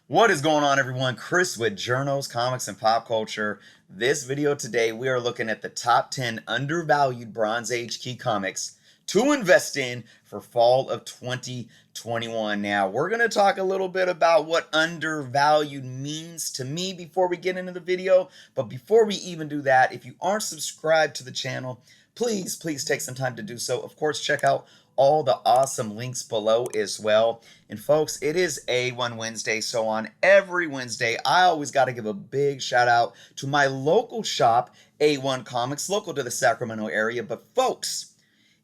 What is going on, everyone? Chris with Journals, Comics, and Pop Culture. This video today, we are looking at the top 10 undervalued Bronze Age key comics to invest in for fall of 2021. Now, we're going to talk a little bit about what undervalued means to me before we get into the video. But before we even do that, if you aren't subscribed to the channel, please take some time to do so. Of course, check out all the awesome links below as well. And folks, it is A1 Wednesday, so on every Wednesday, I always got to give a big shout out to my local shop, A1 Comics, local to the Sacramento area. But folks,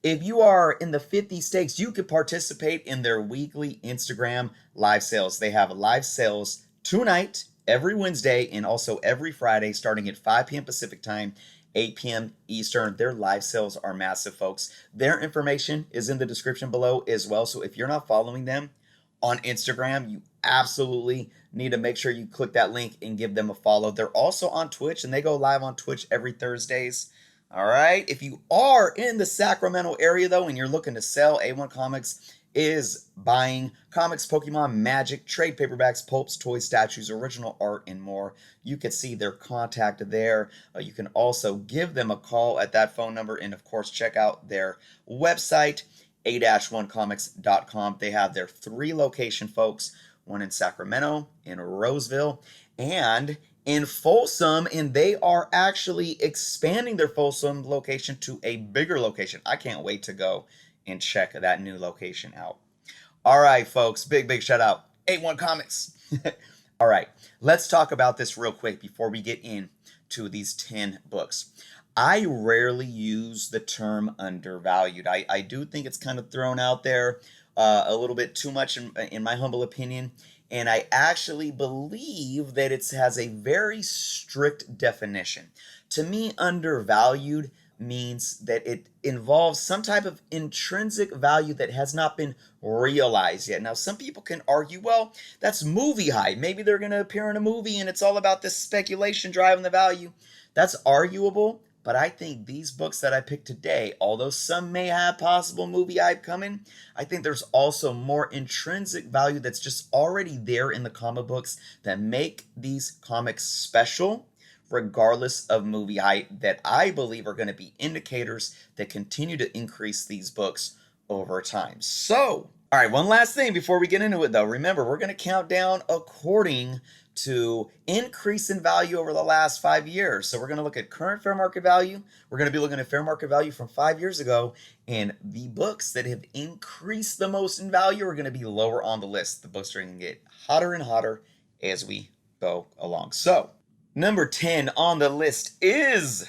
if you are in the 50 states, you could participate in their weekly Instagram live sales. They have live sales tonight, every Wednesday, and also every Friday, starting at 5 p.m. Pacific time, 8 p.m. Eastern. Their live sales are massive, folks. Their information is in the description below as well. So if you're not following them on Instagram, you absolutely need to make sure you click that link and give them a follow. They're also on Twitch, and they go live on Twitch every Thursdays. All right. If you are in the Sacramento area, though, and you're looking to sell, A1 Comics is buying comics, Pokemon, Magic, trade paperbacks, pulps, toys, statues, original art, and more. You can see their contact there. You can also give them a call at that phone number, and of course, check out their website, a-1comics.com. They have their 3 location, folks, one in Sacramento, in Roseville, and in Folsom, and they are actually expanding their Folsom location to a bigger location. I can't wait to go and check that new location out. All right, folks, big shout out, A1 Comics. All right, let's talk about this real quick before we get into these 10 books. I rarely use the term undervalued. I do think it's kind of thrown out there a little bit too much in my humble opinion. And I actually believe that it has a very strict definition. To me, undervalued means that it involves some type of intrinsic value that has not been realized yet. Now, some people can argue, well, that's movie hype. Maybe they're going to appear in a movie and it's all about this speculation driving the value. That's arguable, but I think these books that I picked today, although some may have possible movie hype coming, I think there's also more intrinsic value that's just already there in the comic books that make these comics special, regardless of movie hype, that I believe are going to be indicators that continue to increase these books over time. So, all right, one last thing before we get into it, though. Remember, we're going to count down according to increase in value over the last 5 years. So we're going to look at current fair market value. We're going to be looking at fair market value from 5 years ago. And the books that have increased the most in value are going to be lower on the list. The books are going to get hotter and hotter as we go along. So, number 10 on the list is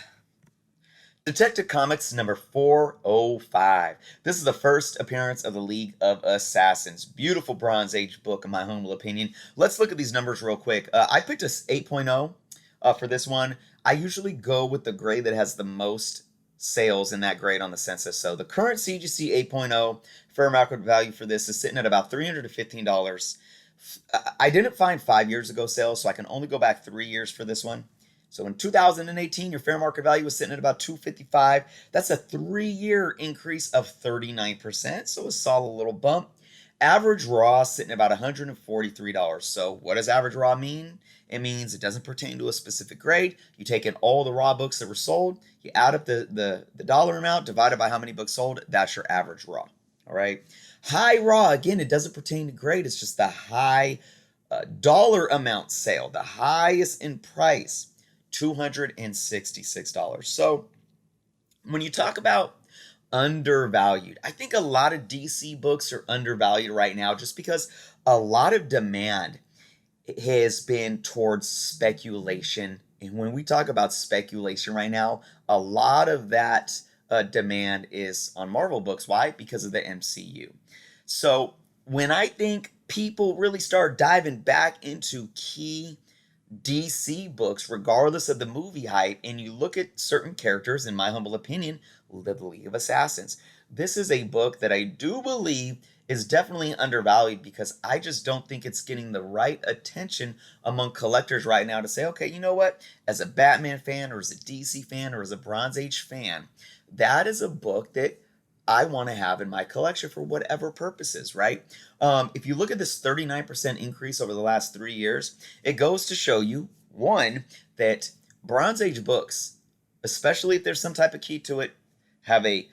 Detective Comics number 405. This is the first appearance of the League of Assassins. Beautiful Bronze Age book, in my humble opinion. Let's look at these numbers real quick. I picked a 8.0 for this one. I usually go with the grade that has the most sales in that grade on the census. So the current CGC 8.0 fair market value for this is sitting at about $315. I didn't find 5 years ago sales, so I can only go back 3 years for this one. So in 2018, your fair market value was sitting at about $255. That's a 3-year increase of 39%, so a solid little bump. Average raw sitting at about $143. So what does average raw mean? It means it doesn't pertain to a specific grade. You take in all the raw books that were sold, you add up the dollar amount divided by how many books sold, that's your average raw. All right. High raw, again, it doesn't pertain to grade. It's just the high dollar amount sale, the highest in price, $266. So when you talk about undervalued, I think a lot of DC books are undervalued right now just because a lot of demand has been towards speculation. And when we talk about speculation right now, a lot of that demand is on Marvel books. Why? Because of the MCU. So when I think people really start diving back into key DC books, regardless of the movie hype, and you look at certain characters, in my humble opinion, the League of Assassins, this is a book that I do believe is definitely undervalued because I just don't think it's getting the right attention among collectors right now to say, okay, you know what, as a Batman fan or as a DC fan or as a Bronze Age fan, that is a book that I want to have in my collection for whatever purposes, right? If you look at this 39% increase over the last 3 years, it goes to show you, one, that Bronze Age books, especially if there's some type of key to it, have a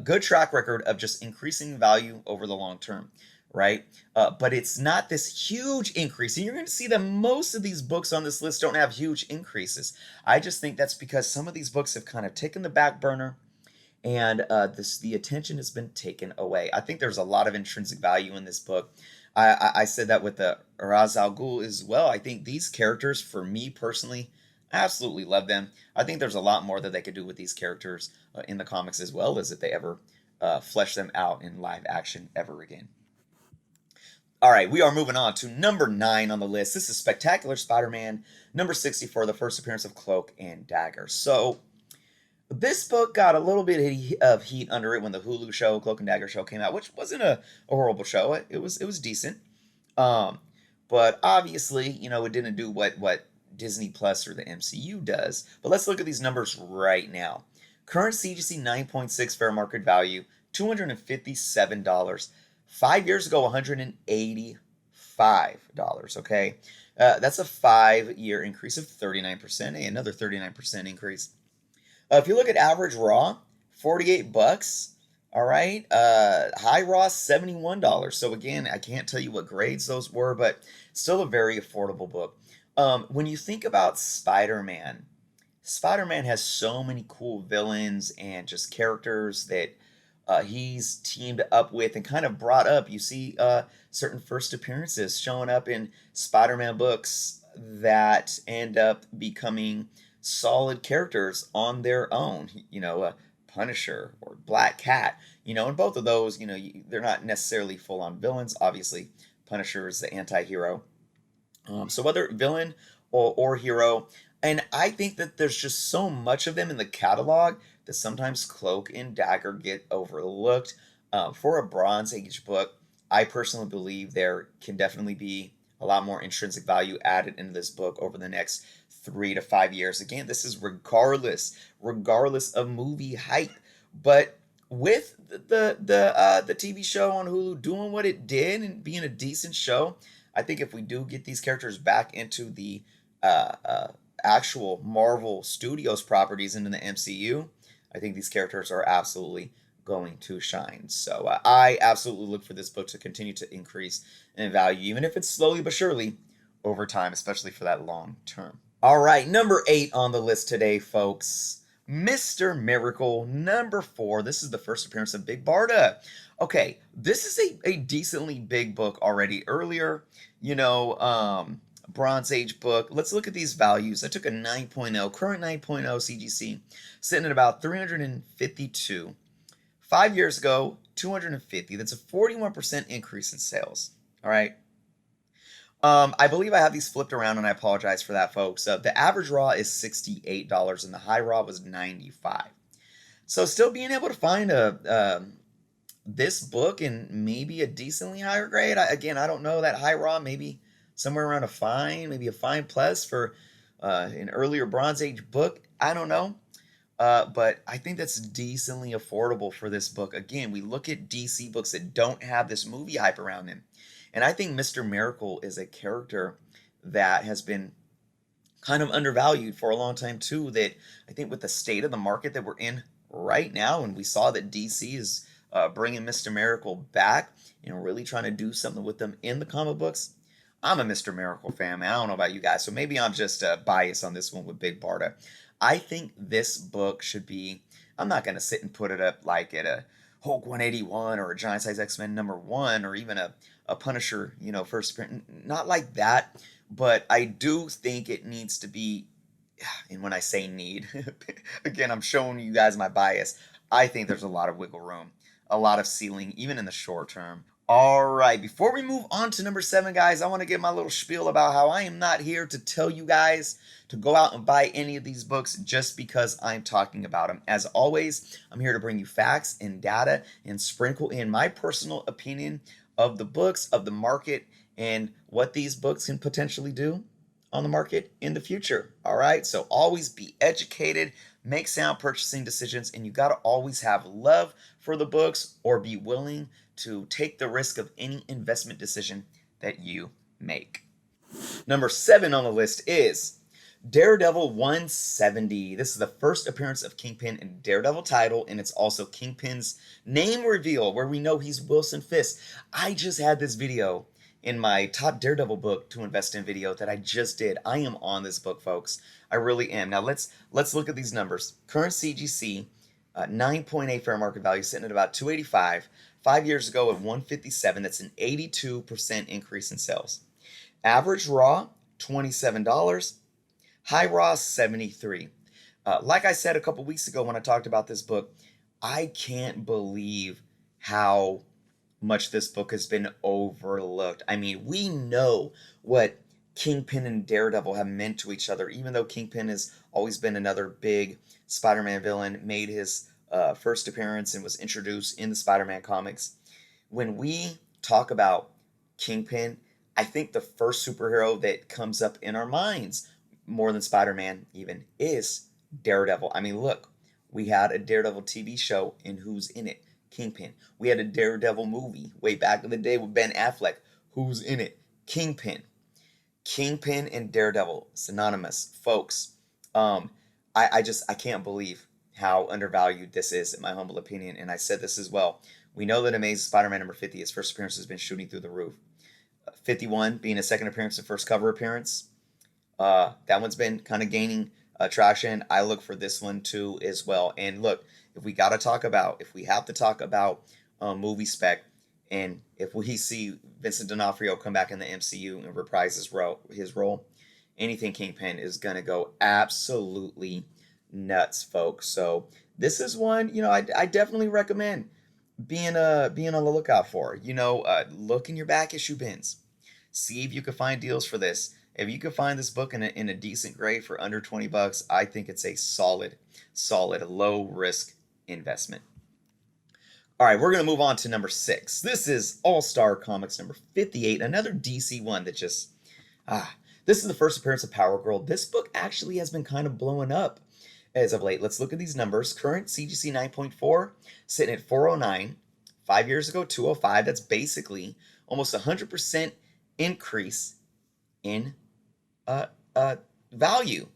good track record of just increasing value over the long term, right? But it's not this huge increase. And you're going to see that most of these books on this list don't have huge increases. I just think that's because some of these books have kind of taken the back burner, and the attention has been taken away. I think there's a lot of intrinsic value in this book. I said that with the Ra's al Ghul as well. I think these characters, for me personally, I absolutely love them. I think there's a lot more that they could do with these characters in the comics, as well as if they ever flesh them out in live action ever again. All right, we are moving on to number 9 on the list. This is Spectacular Spider-Man, number 64, the first appearance of CLOAK and DAGGER. So this book got a little bit of heat under it when the Hulu show, CLOAK and DAGGER show, came out, which wasn't a horrible show. It was decent. But obviously, it didn't do what Disney Plus or the MCU does. But let's look at these numbers right now. Current CGC 9.6 fair market value, $257. 5 years ago, $185. Okay, that's a 5-year increase of 39%. Hey, another 39% increase. If you look at average raw, $48. All right, high raw, $71. So again, I can't tell you what grades those were, but still a very affordable book. When you think about Spider-Man, Spider-Man has so many cool villains and just characters that he's teamed up with and kind of brought up. You see certain first appearances showing up in Spider-Man books that end up becoming solid characters on their own. Punisher or Black Cat. And both of those, they're not necessarily full-on villains. Obviously, Punisher is the anti-hero. So whether villain or hero, and I think that there's just so much of them in the catalog that sometimes CLOAK and DAGGER get overlooked. For a Bronze Age book, I personally believe there can definitely be a lot more intrinsic value added into this book over the next 3 to 5 years. Again, this is regardless of movie hype. But with the TV show on Hulu doing what it did and being a decent show, I think if we do get these characters back into the actual Marvel Studios properties into the MCU, I think these characters are absolutely going to shine. So I absolutely look for this book to continue to increase in value, even if it's slowly but surely over time, especially for that long term. All right, number 8 on the list today, folks. Mr. Miracle, number 4. This is the first appearance of Big BARDA. Okay, this is a decently big book already. Earlier, Bronze Age book. Let's look at these values. I took a 9.0, current 9.0 CGC, sitting at about 352. 5 years ago, 250. That's a 41% increase in sales. All right. I believe I have these flipped around, and I apologize for that, folks. The average raw is $68, and the high raw was $95. So still being able to find this book in maybe a decently higher grade. Again, I don't know that high raw, maybe somewhere around a fine, maybe a fine plus for an earlier Bronze Age book. I don't know. But I think that's decently affordable for this book. Again, we look at DC books that don't have this movie hype around them. And I think Mr. Miracle is a character that has been kind of undervalued for a long time too, that I think with the state of the market that we're in right now, and we saw that DC is bringing Mr. Miracle back and really trying to do something with them in the comic books. I'm a Mr. Miracle fan, man. I don't know about you guys, so maybe I'm just biased on this one with Big BARDA. I think this book should be, I'm not going to sit and put it up like at a Hulk 181 or a Giant Size X-Men #1 or even a Punisher, first appearance. Not like that, but I do think it needs to be, and when I say need, again, I'm showing you guys my bias. I think there's a lot of wiggle room, a lot of ceiling, even in the short term. All right, before we move on to number 7, guys, I want to give my little spiel about how I am not here to tell you guys to go out and buy any of these books just because I'm talking about them. As always, I'm here to bring you facts and data and sprinkle in my personal opinion of the books, of the market, and what these books can potentially do on the market in the future. All right, so always be educated, make sound purchasing decisions, and you got to always have love for the books or be willing to take the risk of any investment decision that you make. Number 7 on the list is Daredevil 170. This is the first appearance of Kingpin in Daredevil title, and it's also Kingpin's name reveal, where we know he's Wilson Fisk. I just had this video in my top Daredevil book to invest in video that I just did. I am on this book, folks. I really am. Now let's look at these numbers. Current CGC, 9.8 fair market value, sitting at about 285. 5 years ago at 157. That's an 82% increase in sales. Average raw, $27. High raw, $73. Like I said a couple weeks ago when I talked about this book, I can't believe how much this book has been overlooked. I mean, we know what Kingpin and Daredevil have meant to each other, even though Kingpin has always been another big Spider-Man villain, made his first appearance and was introduced in the Spider-Man comics. When we talk about Kingpin, I think the first superhero that comes up in our minds, more than Spider-Man even, is Daredevil. I mean, look, we had a Daredevil TV show, and who's in it? Kingpin. We had a Daredevil movie way back in the day with Ben Affleck. Who's in it? Kingpin. Kingpin and Daredevil, synonymous, folks. I can't believe how undervalued this is, in my humble opinion, and I said this as well. We know that Amazing Spider-Man number 50, his first appearance, has been shooting through the roof. 51 being a second appearance and first cover appearance. That one's been kind of gaining traction. I look for this one too as well. And look, if we have to talk about movie spec, and if we see Vincent D'Onofrio come back in the MCU and reprise his role, anything Kingpin is going to go absolutely nuts, folks. So this is one, I definitely recommend being on the lookout for. Look in your back issue bins. See if you can find deals for this. If you can find this book in a decent grade for under $20, I think it's a solid, low risk investment. All right, we're going to move on to number 6. This is All-Star Comics number 58, another DC one that just, this is the first appearance of Power Girl. This book actually has been kind of blowing up as of late. Let's look at these numbers. Current CGC 9.4, sitting at 409. 5 years ago, 205. That's basically almost 100% increase in value.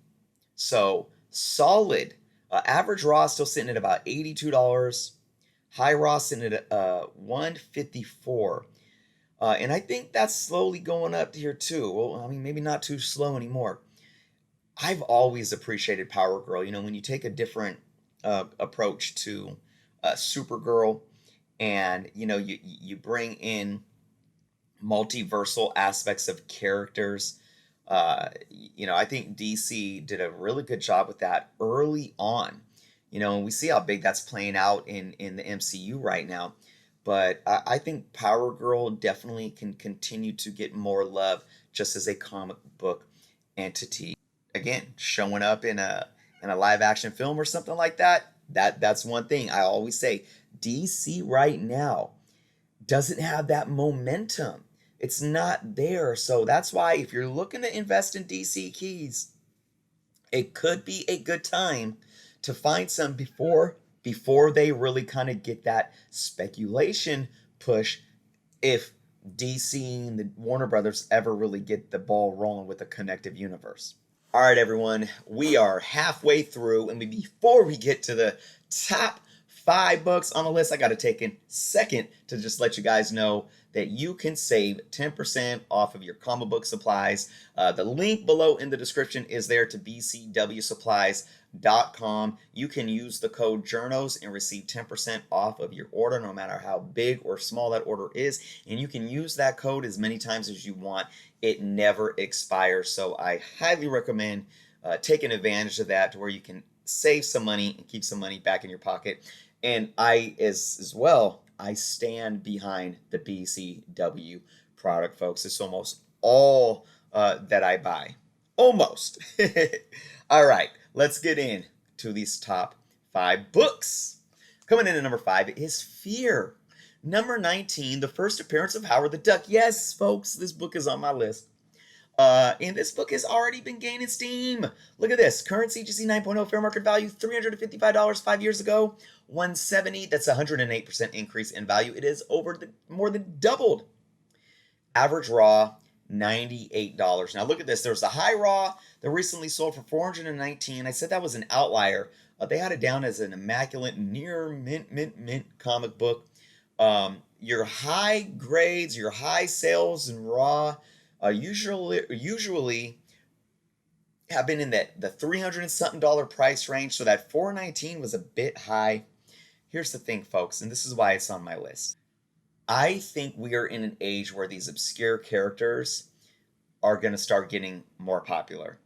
So solid. Average raw still sitting at about $82. High raw sitting at $154. And I think that's slowly going up here too. Well, I mean, maybe not too slow anymore. I've always appreciated Power Girl. When you take a different approach to Supergirl, and you bring in multiversal aspects of characters. I think DC did a really good job with that early on. And we see how big that's playing out in the MCU right now. But I think Power Girl definitely can continue to get more love just as a comic book entity. Again, showing up in a live action film or something like that. That's one thing I always say. DC right now doesn't have that momentum. It's not there. So that's why if you're looking to invest in DC keys, it could be a good time to find some before they really kind of get that speculation push, if DC and the Warner Brothers ever really get the ball rolling with a connective universe. All right, everyone, we are halfway through, and before we get to the top 5 books on the list, I got to take a second to just let you guys know that you can save 10% off of your comic book supplies. The link below in the description is there to bcwsupplies.com. You can use the code JOURNOS and receive 10% off of your order, no matter how big or small that order is. And you can use that code as many times as you want. It never expires. So I highly recommend taking advantage of that, to where you can save some money and keep some money back in your pocket. And I, as well, I stand behind the BCW product, folks. It's almost all that I buy. Almost. All right, let's get into these top 5 books. Coming in at number 5 is Fear. Number 19, the first appearance of Howard the Duck. Yes, folks, this book is on my list. And this book has already been gaining steam. Look at this. Current CGC 9.0 fair market value, $355 5 years ago, 170. That's a 108% increase in value. It is more than doubled. Average raw, $98. Now look at this. There's a high raw that recently sold for $419. I said that was an outlier. They had it down as an immaculate, near mint comic book. Your high grades, your high sales and raw usually have been in the $300 and something price range. So that $419 was a bit high. Here's the thing, folks, and this is why it's on my list. I think we are in an age where these obscure characters are going to start getting more popular.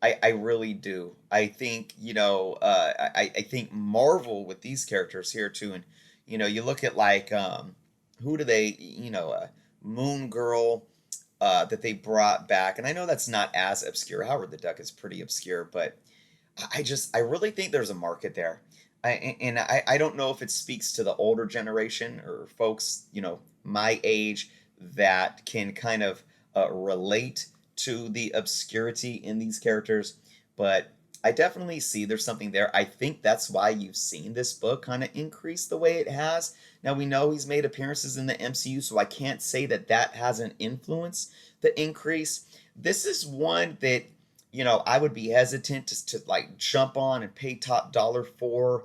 I really do. I think, I think Marvel with these characters here too. And, you look at like, who do they, Moon Girl, that they brought back. And I know that's not as obscure. Howard the Duck is pretty obscure, but I really think there's a market there. I don't know if it speaks to the older generation or folks, my age that can kind of relate to the obscurity in these characters, but I definitely see there's something there. I think that's why you've seen this book kind of increase the way it has. Now, we know he's made appearances in the MCU, so I can't say that hasn't influenced the increase. This is one that, I would be hesitant to like jump on and pay top dollar for,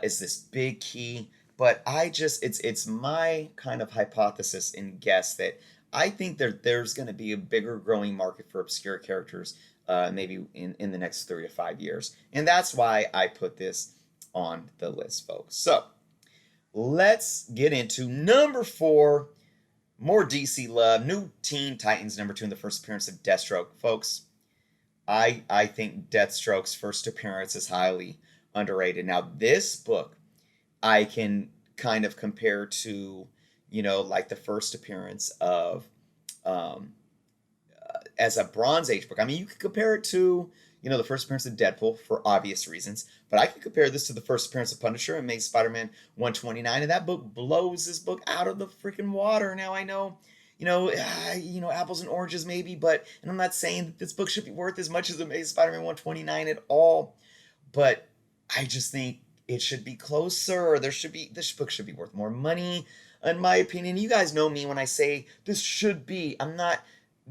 is this big key. But it's my kind of hypothesis and guess that I think there's going to be a bigger growing market for obscure characters, maybe in the next 3 to 5 years. And that's why I put this on the list, folks. So let's get into number 4, more DC love, new Teen Titans number 2 in the first appearance of Deathstroke. Folks, I think Deathstroke's first appearance is highly underrated. Now, this book I can kind of compare to, like the first appearance of, as a Bronze Age book. I mean, you could compare it to, the first appearance of Deadpool for obvious reasons, but I could compare this to the first appearance of Punisher and Amazing Spider-Man 129, and that book blows this book out of the freaking water. Now, I know, apples and oranges maybe, and I'm not saying that this book should be worth as much as Amazing Spider-Man 129 at all, but I just think it should be closer. This book should be worth more money, in my opinion. You guys know me when I say this should be. I'm not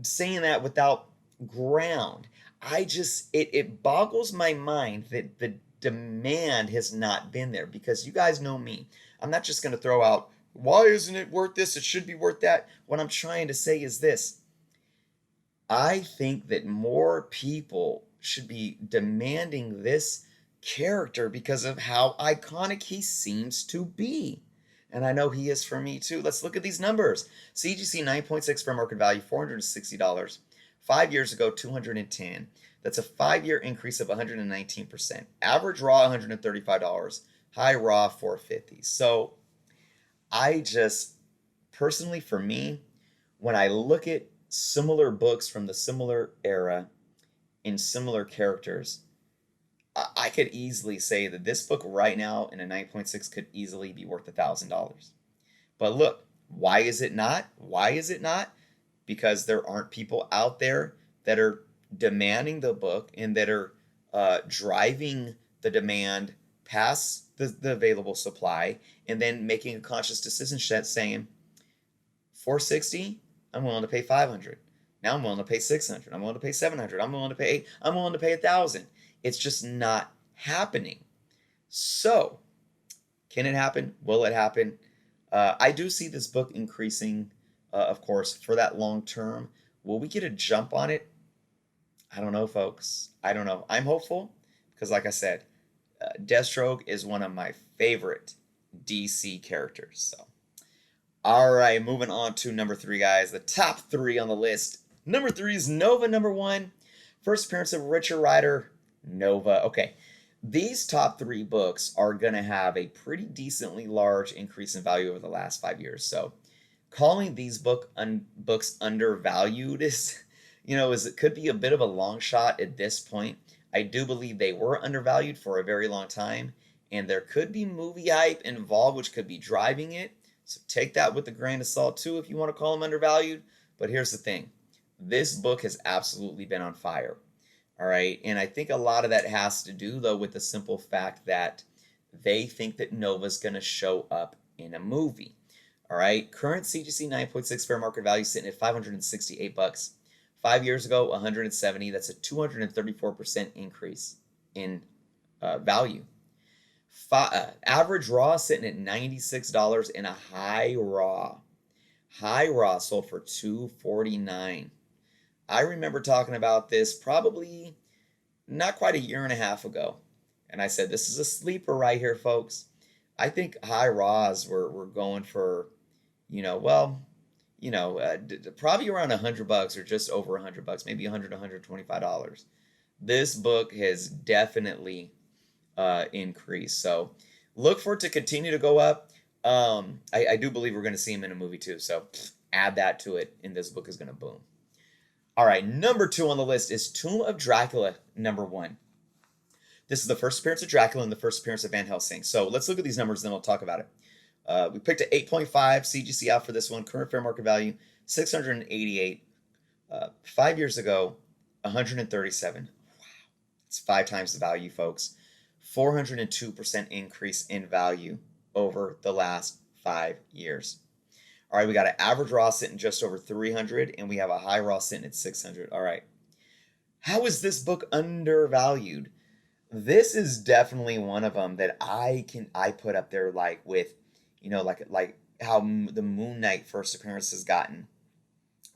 saying that without ground. It boggles my mind that the demand has not been there, because you guys know me. I'm not just going to throw out, why isn't it worth this? It should be worth that. What I'm trying to say is this. I think that more people should be demanding this character because of how iconic he seems to be. And I know he is for me too. Let's look at these numbers. CGC 9.6 fair market value, $460. 5 years ago, $210. That's a 5-year increase of 119%. Average raw, $135. High raw, $450. So personally for me, when I look at similar books from the similar era in similar characters, I could easily say that this book right now in a 9.6 could easily be worth $1,000. But look, why is it not? Why is it not? Because there aren't people out there that are demanding the book and that are driving the demand past the available supply, and then making a conscious decision saying, $460, I'm willing to pay $500. Now I'm willing to pay $600. I'm willing to pay $700. I'm willing to pay $1,000. It's just not happening. So, can it happen? Will it happen? I do see this book increasing, of course, for that long term. Will we get a jump on it? I don't know, folks. I don't know. I'm hopeful because, like I said, Deathstroke is one of my favorite DC characters. So, all right, moving on to number 3, guys. The top 3 on the list. Number 3 is Nova. Number 1, first appearance of Richard Rider. Nova. Okay, these top 3 books are going to have a pretty decently large increase in value over the last 5 years. So calling these books undervalued it could be a bit of a long shot at this point. I do believe they were undervalued for a very long time, and there could be movie hype involved, which could be driving it. So take that with a grain of salt too if you want to call them undervalued. But here's the thing. This book has absolutely been on fire. All right. And I think a lot of that has to do, though, with the simple fact that they think that Nova's going to show up in a movie. All right. Current CGC 9.6 fair market value sitting at $568. 5 years ago, 170. That's a 234% increase in value. Average raw sitting at $96 and a high raw. High raw sold for $249. I remember talking about this probably not quite a year and a half ago. And I said, this is a sleeper right here, folks. I think high raws were going for, probably around $100 or just over $100, maybe $100, $125. This book has definitely increased. So look for it to continue to go up. I do believe we're going to see him in a movie too. So add that to it, and this book is going to boom. All right, number 2 on the list is Tomb of Dracula, number 1. This is the first appearance of Dracula and the first appearance of Van Helsing. So let's look at these numbers, and then we'll talk about it. We picked an 8.5 CGC out for this one. Current fair market value, $688. 5 years ago, $137. Wow, it's 5 times the value, folks. 402% increase in value over the last 5 years. All right, we got an average raw sitting just over 300, and we have a high raw sitting at 600. All right. How is this book undervalued? This is definitely one of them that I put up there like with, like how the Moon Knight first appearance has gotten.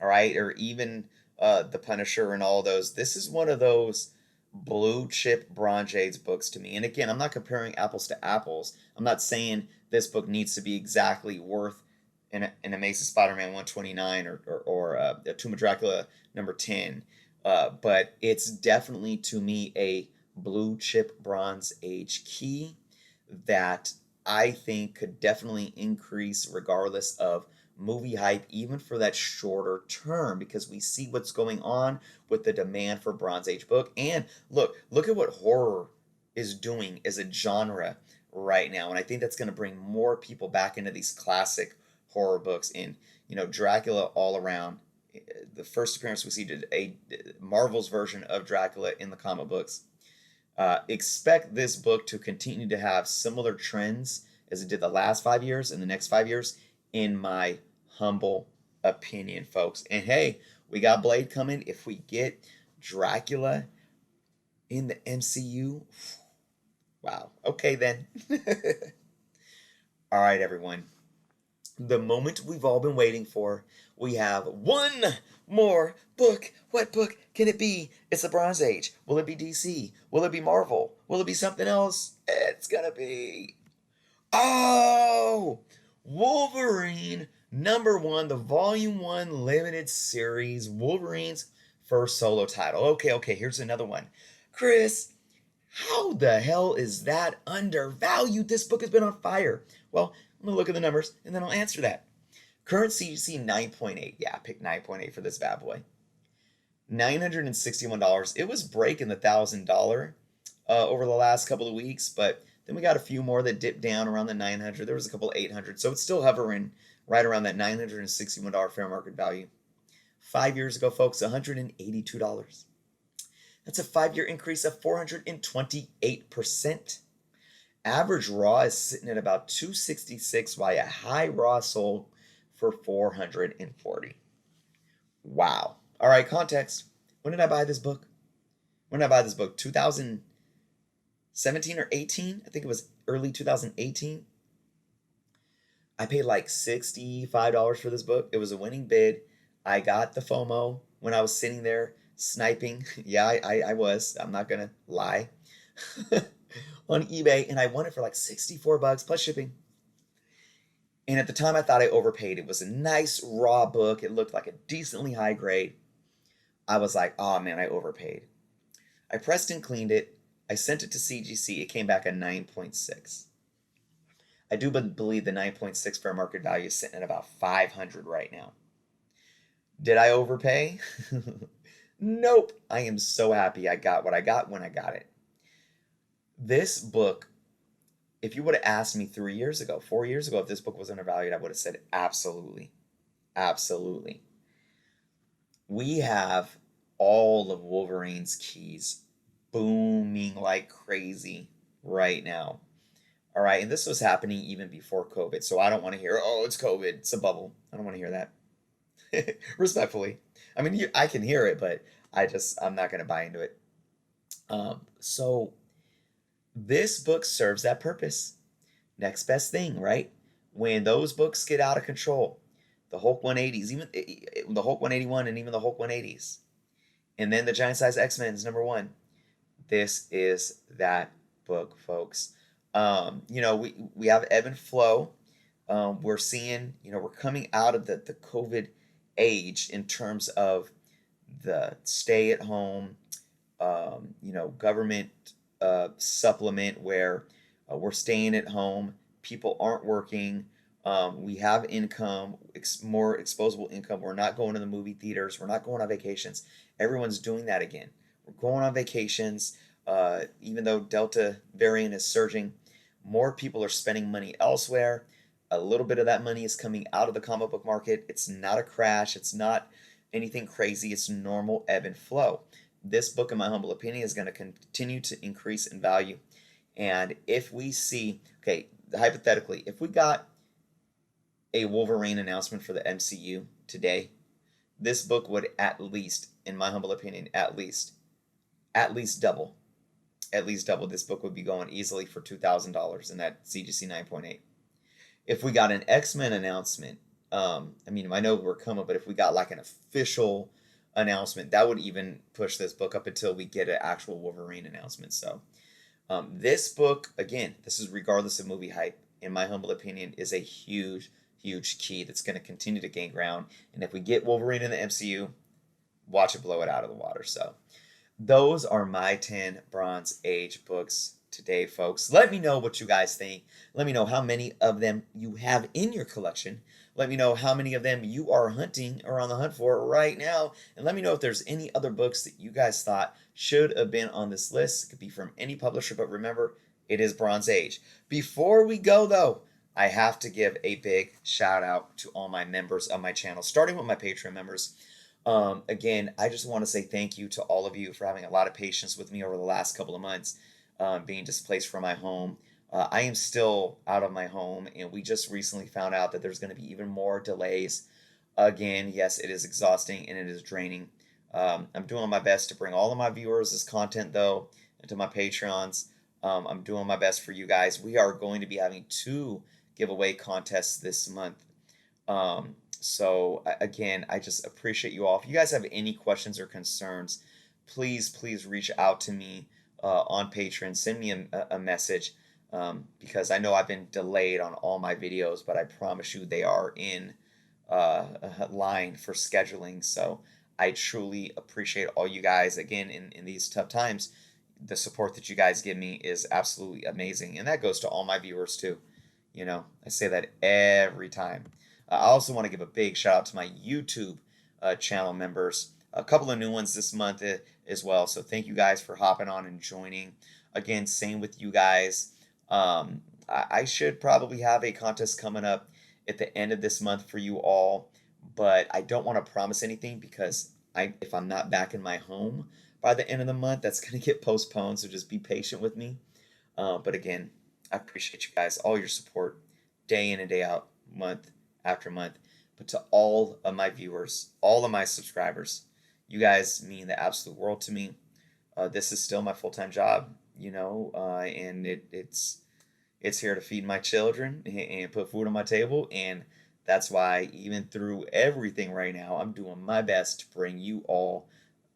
All right, or even the Punisher and all those. This is one of those blue chip Bronze Age books to me. And again, I'm not comparing apples to apples. I'm not saying this book needs to be exactly worth an Amazing Spider-Man 129 or Tomb of Dracula number 10. But it's definitely, to me, a blue chip Bronze Age key that I think could definitely increase regardless of movie hype, even for that shorter term, because we see what's going on with the demand for Bronze Age book. And look at what horror is doing as a genre right now. And I think that's going to bring more people back into these classic horror books. And, Dracula all around. The first appearance we see did a Marvel's version of Dracula in the comic books. Expect this book to continue to have similar trends as it did the last 5 years and the next 5 years, in my humble opinion, folks. And hey, we got Blade coming. If we get Dracula in the MCU, wow. Okay, then. All right, everyone. The moment we've all been waiting for. We have one more book. What book can it be? It's the Bronze Age. Will it be DC? Will it be Marvel? Will it be something else? It's gonna be... Oh! Wolverine number 1, the Volume 1 limited series. Wolverine's first solo title. Okay, here's another one. Chris, how the hell is that undervalued? This book has been on fire. Well, I'm going to look at the numbers, and then I'll answer that. Current CGC 9.8. Yeah, I picked 9.8 for this bad boy. $961. It was breaking the $1,000 over the last couple of weeks, but then we got a few more that dipped down around the 900. There was a couple 800, so it's still hovering right around that $961 fair market value. 5 years ago, folks, $182. That's a 5-year increase of 428%. Average raw is sitting at about 266, while a high raw sold for 440. Wow. All right, context. When did I buy this book? 2017 or 18? I think it was early 2018. I paid like $65 for this book. It was a winning bid. I got the FOMO when I was sitting there sniping. Yeah, I was. I'm not going to lie. On eBay, and I won it for like $64 plus shipping. And at the time, I thought I overpaid. It was a nice raw book. It looked like a decently high grade. I was like, oh man, I overpaid. I pressed and cleaned it. I sent it to CGC. It came back a 9.6. I do believe the 9.6 fair market value is sitting at about 500 right now. Did I overpay? Nope. I am so happy I got what I got when I got it. This book, if you would have asked me 3 years ago, 4 years ago, if this book was undervalued, I would have said absolutely. Absolutely. we have all of Wolverine's keys booming like crazy right now. All right, and this was happening even before COVID, so I don't want to hear, oh, it's COVID, it's a bubble. I don't want to hear that. Respectfully. I mean, I can hear it, but I'm not going to buy into it. So this book serves that purpose. Next best thing, right? When those books get out of control, the Hulk 180s, even the Hulk 181 and even the Hulk 180s, and then the Giant Size X-Men is number one. This is that book, folks. We have ebb and flow. We're seeing, we're coming out of the COVID age in terms of the stay at home, government supplement where we're staying at home, people aren't working, we have income, more exposable income. We're not going to the movie theaters, we're not going on vacations. Everyone's doing that again. We're going on vacations. Even though Delta variant is surging, more people are spending money elsewhere. A little bit of that money is coming out of the comic book market. It's not a crash. It's not anything crazy. It's normal ebb and flow. This book, in my humble opinion, is going to continue to increase in value. And if we see, okay, hypothetically, if we got a Wolverine announcement for the MCU today, this book would at least, in my humble opinion, at least double. At least double. This book would be going easily for $2,000 in that CGC 9.8. If we got an X-Men announcement, I know we're coming, but if we got like an official announcement, that would even push this book up until we get an actual Wolverine announcement. So this book, again, this is regardless of movie hype, in my humble opinion, is a huge, huge key that's going to continue to gain ground. And if we get Wolverine in the MCU, watch it blow it out of the water. So those are my 10 Bronze Age books today, folks. Let me know what you guys think. Let me know how many of them you have in your collection. Let me know how many of them you are hunting or on the hunt for right now. And let me know if there's any other books that you guys thought should have been on this list. It could be from any publisher, but remember, it is Bronze Age. Before we go, though, I have to give a big shout out to all my members of my channel, starting with my Patreon members. Again, I just want to say thank you to all of you for having a lot of patience with me over the last couple of months, being displaced from my home. I am still out of my home, and we just recently found out that there's going to be even more delays. Again, yes, it is exhausting and it is draining. I'm doing my best to bring all of my viewers this content, though, and to my Patreons. I'm doing my best for you guys. We are going to be having 2 giveaway contests this month. So again, I just appreciate you all. If you guys have any questions or concerns, please reach out to me on Patreon. Send me a message because I know I've been delayed on all my videos, but I promise you they are in line for scheduling. So I truly appreciate all you guys. Again, in these tough times, the support that you guys give me is absolutely amazing. And that goes to all my viewers too. I say that every time. I also want to give a big shout out to my YouTube channel members. A couple of new ones this month as well. So thank you guys for hopping on and joining. Again, same with you guys. I should probably have a contest coming up at the end of this month for you all. But I don't want to promise anything because if I'm not back in my home by the end of the month, that's going to get postponed. So just be patient with me. But again, I appreciate you guys, all your support, day in and day out, month after month. But to all of my viewers, all of my subscribers, you guys mean the absolute world to me. This is still my full-time job, and it's here to feed my children and put food on my table. And that's why even through everything right now, I'm doing my best to bring you all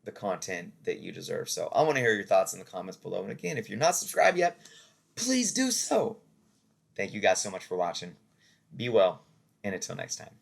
the content that you deserve. So I want to hear your thoughts in the comments below. And again, if you're not subscribed yet, please do so. Thank you guys so much for watching. Be well, and until next time.